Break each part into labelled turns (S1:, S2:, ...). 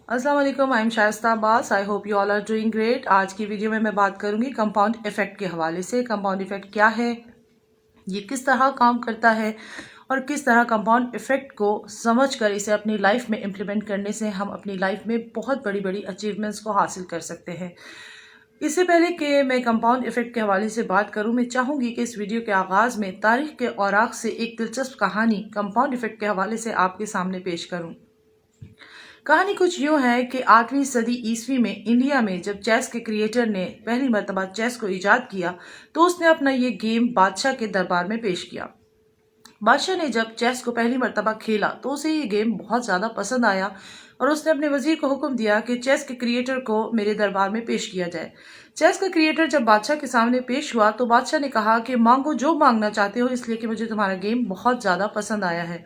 S1: अस्सलाम वालेकुम, I am Shaista Abbas. I hope you all are doing great. आज की वीडियो में मैं बात करूंगी कंपाउंड इफेक्ट के हवाले से। कंपाउंड इफेक्ट क्या है, ये किस तरह काम करता है और किस तरह कंपाउंड इफेक्ट को समझकर इसे अपनी लाइफ में इम्प्लीमेंट करने से हम अपनी लाइफ में बहुत बड़ी बड़ी अचीवमेंट्स को हासिल कर सकते हैं। इससे पहले कि मैं कंपाउंड इफेक्ट के हवाले से बात करूं, मैं चाहूंगी कि इस वीडियो के आगाज़ में तारीख के औराक से एक दिलचस्प कहानी कंपाउंड इफेक्ट के हवाले से आपके सामने पेश करूं। कहानी कुछ यूं है कि 8वीं सदी ईस्वी में इंडिया में जब चेस के क्रिएटर ने पहली मर्तबा चेस को ईजाद किया तो उसने अपना ये गेम बादशाह के दरबार में पेश किया। बादशाह ने जब चेस को पहली मर्तबा खेला तो उसे ये गेम बहुत ज़्यादा पसंद आया और उसने अपने वजीर को हुक्म दिया कि चेस के क्रिएटर को मेरे दरबार में पेश किया जाए। चेस का क्रिएटर जब बादशाह के सामने पेश हुआ तो बादशाह ने कहा कि मांगो जो मांगना चाहते हो, इसलिए कि मुझे तुम्हारा गेम बहुत ज़्यादा पसंद आया है।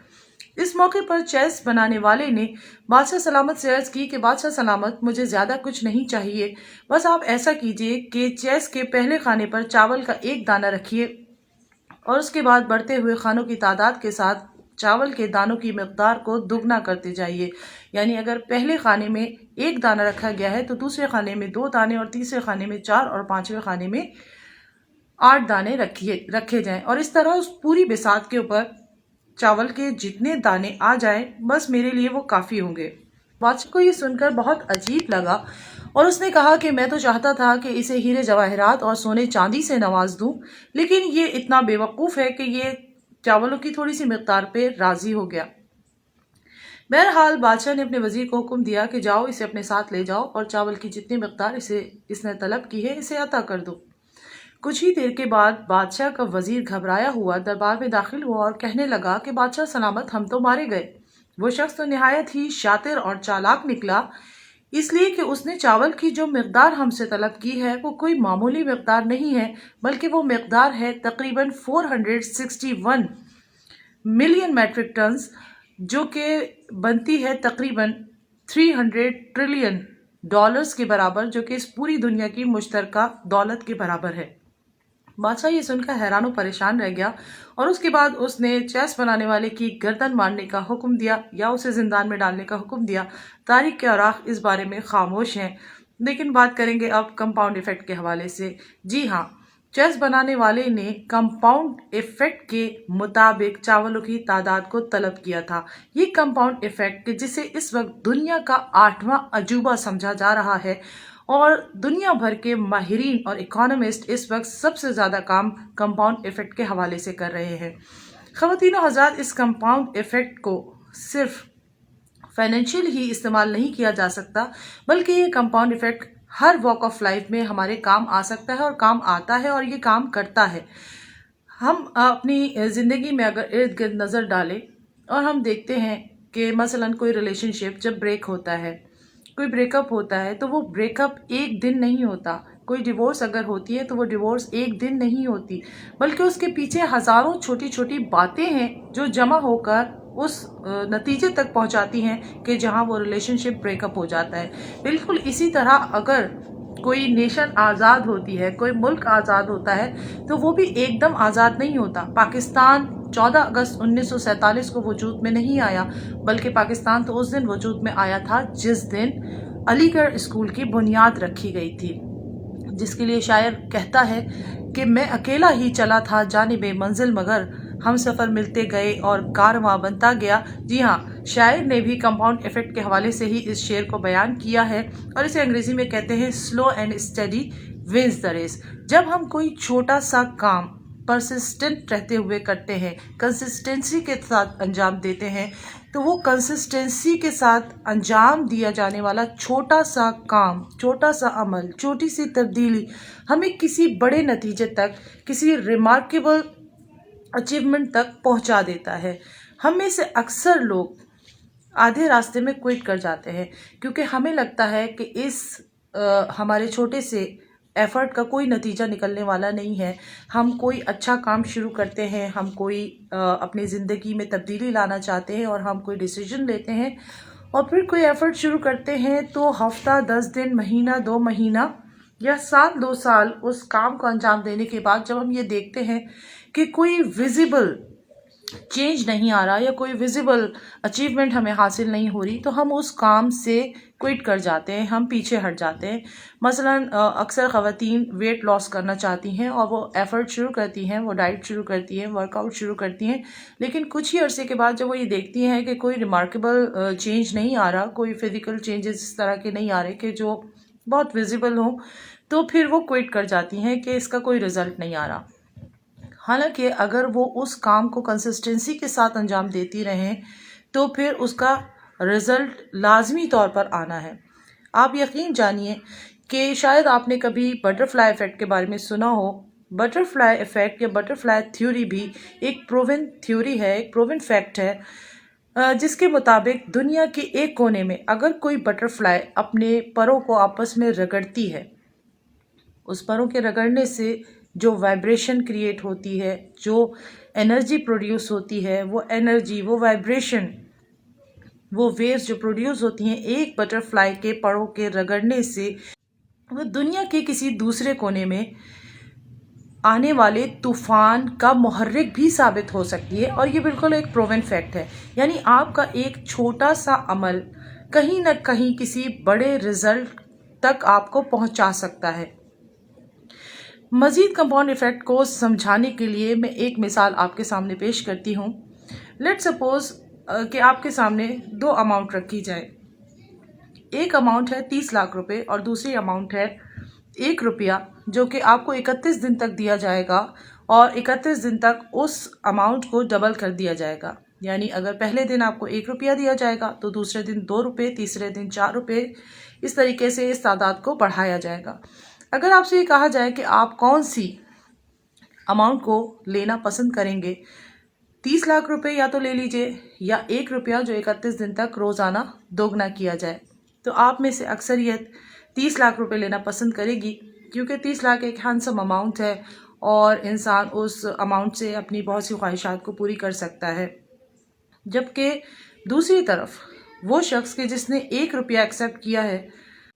S1: इस मौके पर चेस बनाने वाले ने बादशाह सलामत से अर्ज की कि बादशाह सलामत, मुझे ज्यादा कुछ नहीं चाहिए, बस आप ऐसा कीजिए कि चेस के पहले खाने पर चावल का एक दाना रखिए और उसके बाद बढ़ते हुए खानों की तादाद के साथ चावल के दानों की मकदार को दुगना करते जाइए। यानी अगर पहले खाने में एक दाना रखा गया है तो दूसरे खाने में 2 दाने और तीसरे खाने में 4 और 5वें खाने में 8 दाने रखे जाएं और इस तरह उस पूरी बिसात के ऊपर चावल के जितने दाने आ जाएं, बस मेरे लिए वो काफ़ी होंगे। बादशाह को ये सुनकर बहुत अजीब लगा और उसने कहा कि मैं तो चाहता था कि इसे हीरे जवाहरात और सोने चांदी से नवाज दूं, लेकिन ये इतना बेवकूफ़ है कि ये चावलों की थोड़ी सी मिकदार पे राजी हो गया। बहरहाल बादशाह ने अपने वजीर को हुक्म दिया कि जाओ, इसे अपने साथ ले जाओ और चावल की जितनी मिकदार इसने तलब की है इसे अता कर दो। कुछ ही देर के बाद बादशाह का वजीर घबराया हुआ दरबार में दाखिल हुआ और कहने लगा कि बादशाह सलामत, हम तो मारे गए। वो शख्स तो निहायत ही शातिर और चालाक निकला, इसलिए कि उसने चावल की जो मिकदार हमसे तलब की है वो कोई मामूली मिकदार नहीं है, बल्कि वो मिकदार है तकरीबन 461 मिलियन मैट्रिक टन्स, जो कि बनती है तकरीबन 300 ट्रिलियन डॉलर्स के बराबर, जो कि इस पूरी दुनिया की मुश्तरका दौलत के बराबर है। बादशाह ये सुनकर हैरान और परेशान रह गया और उसके बाद उसने चेस बनाने वाले की गर्दन मारने का हुक्म दिया या उसे जिंदान में डालने का हुक्म दिया। तारीख के औराक इस बारे में खामोश हैं, लेकिन बात करेंगे अब कंपाउंड इफेक्ट के हवाले से। जी हाँ, चेस बनाने वाले ने कंपाउंड इफेक्ट के मुताबिक चावलों की तादाद को तलब किया था। ये कंपाउंड इफेक्ट, जिसे इस वक्त दुनिया का 8वां अजूबा समझा जा रहा है और दुनिया भर के माहिरीन और इकोनॉमिस्ट इस वक्त सबसे ज़्यादा काम कंपाउंड इफेक्ट के हवाले से कर रहे हैं। ख़वातीनो हज़रात, इस कंपाउंड इफेक्ट को सिर्फ फाइनेंशियल ही इस्तेमाल नहीं किया जा सकता, बल्कि ये compound effect her walk of life में हमारे काम आ सकता है और काम आता है और ये काम करता है। हम अपनी ज़िंदगी में अगर इर्द गिर्द नज़र डालें और हम देखते हैं कि मसलन कोई रिलेशनशिप जब ब्रेक होता है, कोई ब्रेकअप होता है, तो वो ब्रेकअप एक दिन नहीं होता। कोई डिवोर्स अगर होती है तो वो डिवोर्स एक दिन नहीं होती, बल्कि उसके पीछे हज़ारों छोटी छोटी बातें हैं जो जमा होकर उस नतीजे तक पहुंचाती हैं कि जहां वो रिलेशनशिप ब्रेकअप हो जाता है। बिल्कुल इसी तरह अगर कोई नेशन आज़ाद होती है, कोई मुल्क आज़ाद होता है, तो वो भी एकदम आज़ाद नहीं होता। पाकिस्तान 14 अगस्त 1947 को वजूद में नहीं आया, बल्कि पाकिस्तान तो उस दिन वजूद में आया था जिस दिन अलीगढ़ स्कूल की बुनियाद रखी गई थी, जिसके लिए शायर कहता है कि मैं अकेला ही चला था जानिबे मंजिल, मगर हम सफ़र मिलते गए और कारवां बनता गया। जी हाँ, शायर ने भी कंपाउंड इफेक्ट के हवाले से ही इस शेर को बयान किया है और इसे अंग्रेजी में कहते हैं slow and steady wins the race. जब हम कोई छोटा सा काम परसिस्टेंट रहते हुए करते हैं, कंसिस्टेंसी के साथ अंजाम देते हैं, तो वो कंसिस्टेंसी के साथ अंजाम दिया जाने वाला छोटा सा काम, छोटा सा अमल, छोटी सी तब्दीली हमें किसी बड़े नतीजे तक, किसी रिमार्केबल अचीवमेंट तक पहुंचा देता है। हम में से अक्सर लोग आधे रास्ते में क्विट कर जाते हैं क्योंकि हमें लगता है कि हमारे छोटे से एफर्ट का कोई नतीजा निकलने वाला नहीं है। हम कोई अच्छा काम शुरू करते हैं, हम कोई अपनी ज़िंदगी में तब्दीली लाना चाहते हैं और हम कोई डिसीजन लेते हैं और फिर कोई एफर्ट शुरू करते हैं तो हफ्ता, 10 दिन, महीना, 2 महीना या साल, 2 साल उस काम को अंजाम देने के बाद जब हम ये देखते हैं कि कोई विजिबल چینج نہیں آ رہا یا کوئی ویزیبل اچیومنٹ ہمیں حاصل نہیں ہو رہی تو ہم اس کام سے کوئٹ کر جاتے ہیں، ہم پیچھے ہٹ جاتے ہیں۔ مثلاً اکثر خواتین ویٹ لاس کرنا چاہتی ہیں اور وہ ایفرٹ شروع کرتی ہیں، وہ ڈائٹ شروع کرتی ہیں، ورک آؤٹ شروع کرتی ہیں، لیکن کچھ ہی عرصے کے بعد جب وہ یہ دیکھتی ہیں کہ کوئی ریمارکیبل چینج نہیں آ رہا، کوئی فزیکل چینجز اس طرح کے نہیں آ رہے کہ جو بہت ویزیبل ہوں، تو پھر وہ کوئٹ کر جاتی ہیں کہ اس کا کوئی رزلٹ نہیں آ رہا۔ حالانکہ اگر وہ اس کام کو کنسسٹنسی کے ساتھ انجام دیتی رہیں تو پھر اس کا رزلٹ لازمی طور پر آنا ہے۔ آپ یقین جانیے کہ شاید آپ نے کبھی بٹرفلائی ایفیکٹ کے بارے میں سنا ہو۔ بٹرفلائی ایفیکٹ یا بٹرفلائی تھیوری بھی ایک پروون تھیوری ہے، ایک پروون فیکٹ ہے، جس کے مطابق دنیا کے ایک کونے میں اگر کوئی بٹرفلائی اپنے پروں کو آپس میں رگڑتی ہے، اس پروں کے رگڑنے سے جو وائبریشن کریٹ ہوتی ہے، جو انرجی پروڈیوس ہوتی ہے، وہ انرجی، وہ وائبریشن، وہ ویوز جو پروڈیوس ہوتی ہیں ایک بٹرفلائی کے پروں کے رگڑنے سے، وہ دنیا کے کسی دوسرے کونے میں آنے والے طوفان کا محرک بھی ثابت ہو سکتی ہے، اور یہ بالکل ایک پروون فیکٹ ہے۔ یعنی آپ کا ایک چھوٹا سا عمل کہیں نہ کہیں کسی بڑے رزلٹ تک آپ کو پہنچا سکتا ہے۔ مزید کمپاؤنڈ ایفیکٹ کو سمجھانے کے لیے میں ایک مثال آپ کے سامنے پیش کرتی ہوں۔ لیٹ سپوز کہ آپ کے سامنے دو اماؤنٹ رکھی جائے، ایک اماؤنٹ ہے 30 لاکھ روپے اور دوسری اماؤنٹ ہے 1 روپیہ، جو کہ آپ کو 31 دن تک دیا جائے گا اور 31 دن تک اس اماؤنٹ کو ڈبل کر دیا جائے گا۔ یعنی اگر پہلے دن آپ کو 1 روپیہ دیا جائے گا تو دوسرے دن 2 روپے، تیسرے دن 4 روپے، اس طریقے سے اس تعداد کو بڑھایا جائے گا۔ اگر آپ سے یہ کہا جائے کہ آپ کون سی اماؤنٹ کو لینا پسند کریں گے، 30 لاکھ روپے یا تو لے لیجئے یا 1 روپیہ جو 31 دن تک روزانہ دوگنا کیا جائے، تو آپ میں سے اکثریت 30 لاکھ روپے لینا پسند کرے گی، کیونکہ 30 لاکھ ایک ہینڈسم اماؤنٹ ہے اور انسان اس اماؤنٹ سے اپنی بہت سی خواہشات کو پوری کر سکتا ہے۔ جبکہ دوسری طرف وہ شخص کہ جس نے 1 روپیہ ایکسیپٹ کیا ہے،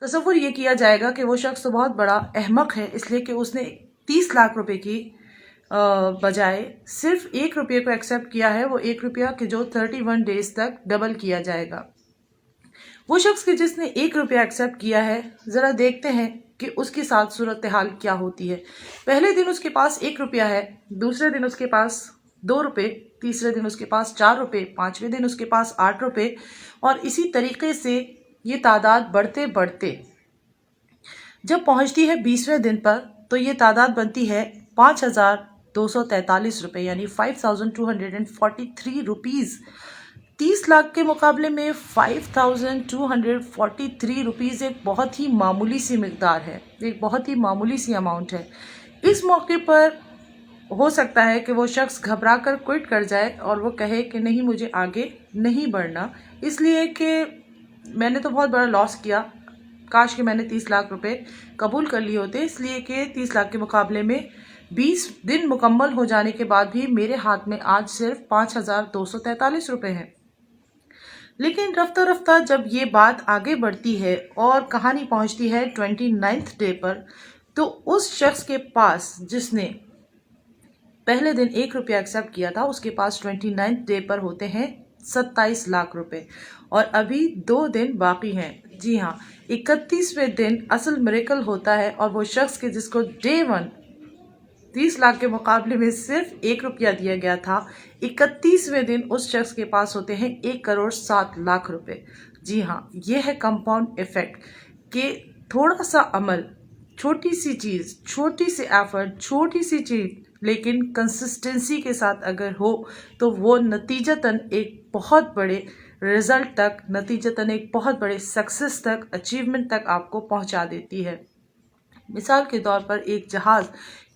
S1: تصور یہ کیا جائے گا کہ وہ شخص تو بہت بڑا احمق ہے، اس لیے کہ اس نے 30 لاکھ روپے کی بجائے صرف 1 روپیہ کو ایکسیپٹ کیا ہے، وہ 1 روپیہ کہ جو 31 ڈیز تک ڈبل کیا جائے گا۔ وہ شخص کہ جس نے 1 روپیہ ایکسیپٹ کیا ہے، ذرا دیکھتے ہیں کہ اس کے ساتھ صورتحال کیا ہوتی ہے۔ پہلے دن اس کے پاس 1 روپیہ ہے، دوسرے دن اس کے پاس 2 روپے، تیسرے دن اس کے پاس 4 روپے، 5ویں دن اس کے پاس 8 روپے، اور اسی طریقے سے یہ تعداد بڑھتے بڑھتے جب پہنچتی ہے 20ویں دن پر تو یہ تعداد بنتی ہے 5243 روپے، یعنی 5243 روپیز۔ 30 لاکھ کے مقابلے میں 5243 روپیز ایک بہت ہی معمولی سی مقدار ہے، ایک بہت ہی معمولی سی اماؤنٹ ہے۔ اس موقع پر ہو سکتا ہے کہ وہ شخص گھبرا کر کوئٹ کر جائے اور وہ کہے کہ نہیں، مجھے آگے نہیں بڑھنا، اس لیے کہ میں نے تو بہت بڑا لاس کیا، کاش کہ میں نے 30 لاکھ روپے قبول کر لیے ہوتے، اس لیے کہ 30 لاکھ کے مقابلے میں 20 دن مکمل ہو جانے کے بعد بھی میرے ہاتھ میں آج صرف 5243 روپے ہیں۔ لیکن رفتہ رفتہ جب یہ بات آگے بڑھتی ہے اور کہانی پہنچتی ہے 29 ڈے پر، تو اس شخص کے پاس جس نے پہلے دن 1 روپیہ ایکسیپٹ کیا تھا، اس کے پاس 29 ڈے پر ہوتے ہیں 27 لاکھ روپے، اور ابھی 2 دن باقی ہیں۔ جی ہاں، 31ویں دن اصل میریکل ہوتا ہے اور وہ شخص کے جس کو ڈے 1 30 لاکھ کے مقابلے میں صرف 1 روپیہ دیا گیا تھا، 31ویں دن اس شخص کے پاس ہوتے ہیں 1,07,00,000 روپے۔ جی ہاں، یہ ہے کمپاؤنڈ ایفیکٹ کہ تھوڑا سا عمل، چھوٹی سی چیز، چھوٹی سی ایفرٹ، چھوٹی سی چیز، لیکن کنسسٹنسی کے ساتھ اگر ہو تو وہ نتیجتاً ایک بہت بڑے رزلٹ تک، نتیجتاً ایک بہت بڑے سکسس تک، اچیومنٹ تک آپ کو پہنچا دیتی ہے۔ مثال کے طور پر ایک جہاز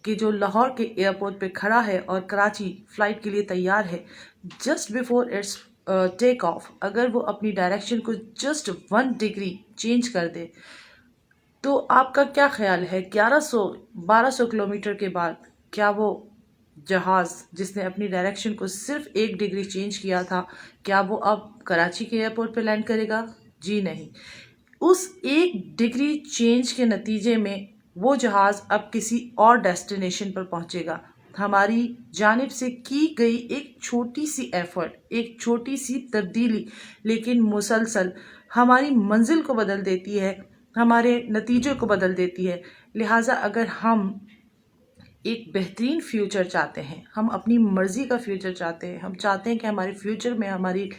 S1: کہ جو لاہور کے ایئرپورٹ پہ کھڑا ہے اور کراچی فلائٹ کے لیے تیار ہے، just before it's take off اگر وہ اپنی ڈائریکشن کو جسٹ 1 ڈگری چینج کر دے تو آپ کا کیا خیال ہے 1200 کلومیٹر کے بعد کیا وہ جہاز جس نے اپنی ڈائریکشن کو صرف 1 ڈگری چینج کیا تھا، کیا وہ اب کراچی کے ایئرپورٹ پہ لینڈ کرے گا؟ جی نہیں۔ اس 1 ڈگری چینج کے نتیجے میں وہ جہاز اب کسی اور ڈیسٹینیشن پر پہنچے گا، हमारी जानिब से की गई एक छोटी सी एफर्ट, एक छोटी सी तब्दीली, लेकिन मुसलसल हमारी मंजिल को बदल देती है, हमारे नतीजों को बदल देती है। लिहाजा अगर हम एक बेहतरीन फ्यूचर चाहते हैं, हम अपनी मर्ज़ी का फ्यूचर चाहते हैं, हम चाहते हैं कि हमारे फ्यूचर में हमारी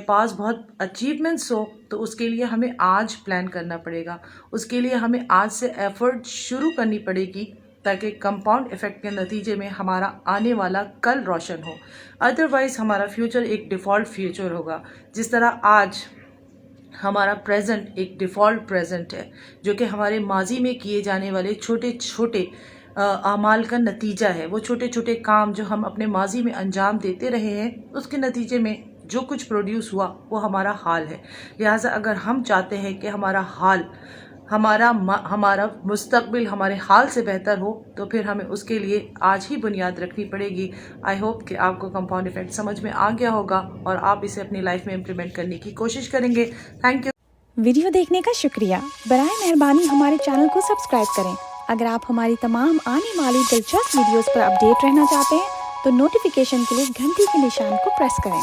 S1: पास बहुत अचीवमेंट्स हो, तो उसके लिए हमें आज प्लान करना पड़ेगा। उसके लिए हमें आज से एफ़र्ट शुरू करनी पड़ेगी ताकि कंपाउंड इफ़ेक्ट के नतीजे में हमारा आने वाला कल रोशन हो। अदरवाइज़ हमारा फ्यूचर एक डिफ़ॉल्ट फ्यूचर होगा। जिस तरह आज हमारा प्रेजेंट एक डिफ़ॉल्ट प्रेजेंट है, जो कि हमारे माजी में किए जाने वाले छोटे छोटे आमाल का नतीजा है। वो छोटे छोटे काम जो हम अपने माजी में अंजाम देते रहे हैं, उसके नतीजे में जो कुछ प्रोड्यूस हुआ वो हमारा हाल है। लिहाजा अगर हम चाहते हैं कि हमारा हाल, हमारा मुस्तकबिल हमारे हाल से बेहतर हो, तो फिर हमें उसके लिए आज ही बुनियाद रखनी पड़ेगी। आई होप कि आपको कंपाउंड इफ़ेक्ट समझ में आ गया होगा और आप इसे अपनी लाइफ में इम्प्लीमेंट करने की कोशिश करेंगे। Thank you.
S2: वीडियो देखने का शुक्रिया। बराए मेहरबानी हमारे चैनल को सब्सक्राइब करें। अगर आप हमारी तमाम आने वाली दिलचस्प वीडियोस पर अपडेट रहना चाहते हैं तो नोटिफिकेशन के लिए घंटी के निशान को प्रेस करें।